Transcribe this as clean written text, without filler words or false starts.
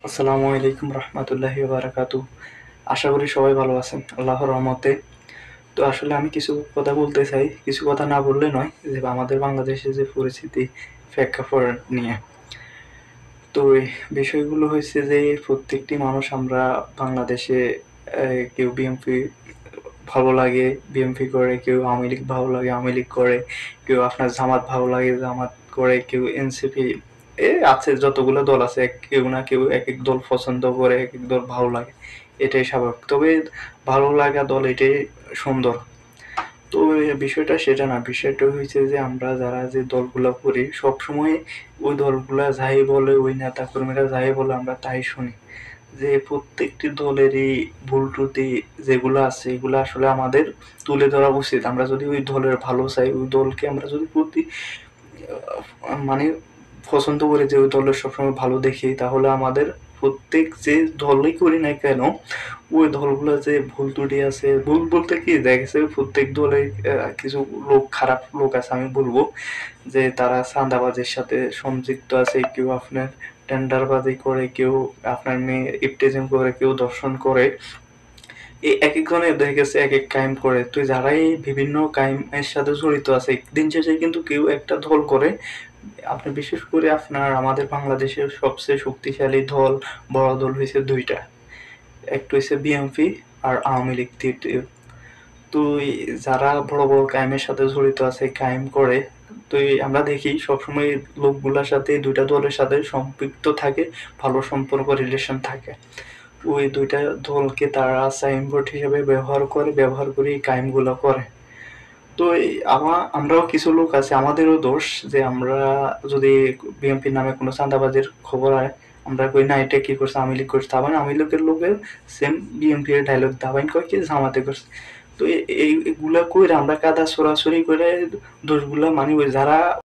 আসসালামু আলাইকুম রহমতুল্লাহি বারাকাতু। আশা করি সবাই ভালো আছেন আল্লাহর রহমতে। তো আসলে আমি কিছু কথা বলতে চাই, কিছু কথা না বললে নয়, যে আমাদের বাংলাদেশের যে পরিস্থিতি প্রেক্ষাপট নিয়ে। তো এই বিষয়গুলো হয়েছে যে প্রত্যেকটি মানুষ আমরা বাংলাদেশে কেউ বিএনপি ভালো লাগে বিএনপি করে, কেউ আওয়ামী লীগ ভালো লাগে আওয়ামী লীগ করে, কেউ আপনার জামাত ভালো লাগে জামাত করে, কেউ এনসিপি আছে, যতগুলো দল আছে কেউ না কেউ এক এক দল পছন্দ করে, এক এক দল ভালো লাগে। এটাই স্বাভাবিক, তবে ভালো লাগা দল এটাই সুন্দর। তো বিষয়টা সেটা না, বিষয়টা হয়েছে যে আমরা যারা যে দলগুলা করি সবসময় ওই দলগুলা যাই বলে, ওই নেতা কর্মীরা যাই বলে আমরা তাই শুনি। যে প্রত্যেকটি দলেরই ভুল ত্রুটি যেগুলো আছে এগুলো আসলে আমাদের তুলে ধরা উচিত। আমরা যদি ওই দলের ভালো চাই, ওই দলকে আমরা যদি মানে পছন্দ করি, যে ওই দলের সবসময় ভালো দেখি, তাহলে আমাদের প্রত্যেক যে দলই করি না কেন ওই দলগুলো যে ভুল ত্রুটি আছে, ভুল বলতে কি দেখা গেছে প্রত্যেক দলে কিছু লোক, খারাপ লোক আছে আমি বলবো, যে তারা চাঁদাবাজির সাথে সংযুক্ত আছে, কেউ আপনার টেন্ডারবাজি করে, কেউ আপনার মেয়ে ইপটিজিং করে, কেউ ধর্ষণ করে। এই এক একজনের দেখা গেছে এক এক ক্রাইম করে। তো যারাই বিভিন্ন ক্রাইমের সাথে জড়িত আছে, দিন শেষে কিন্তু কেউ একটা দল করে। আপনি বিশেষ করে আপনার আমাদের বাংলাদেশের সবচেয়ে শক্তিশালী দল, বড় দল হয়েছে দুইটা, একটা হচ্ছে বিএনপি আর আওয়ামী লীগ তৃতীয়। তো যারা বড় বড় ক্রাইমের সাথে জড়িত আছে, ক্রাইম করে, তো আমরা দেখি সবসময় লোকগুলোর সাথে দুইটা দলের সাথে সম্পৃক্ত থাকে, ভালো সম্পর্ক রিলেশন থাকে। ওই দুইটা দলকে তারা সাইনবোর্ড হিসেবে ব্যবহার করে এই ক্রাইমগুলো করে। তো আমরাও কিছু লোক আছে, আমাদেরও দোষ, যে আমরা যদি বিএনপির নামে কোনো চাঁদাবাজির খবর হয়, আমরা কই না এটা কি করছে আওয়ামী লীগ করছে, আবার আওয়ামী লীগের লোকের সেম বিএনপি এর ডায়লগ দাবাইন কয় কি জামাতে করছে। তো এইগুলা কইরা আমরা কাদা ছড়াছড়ি করে দোষগুলা মানি ওই যারা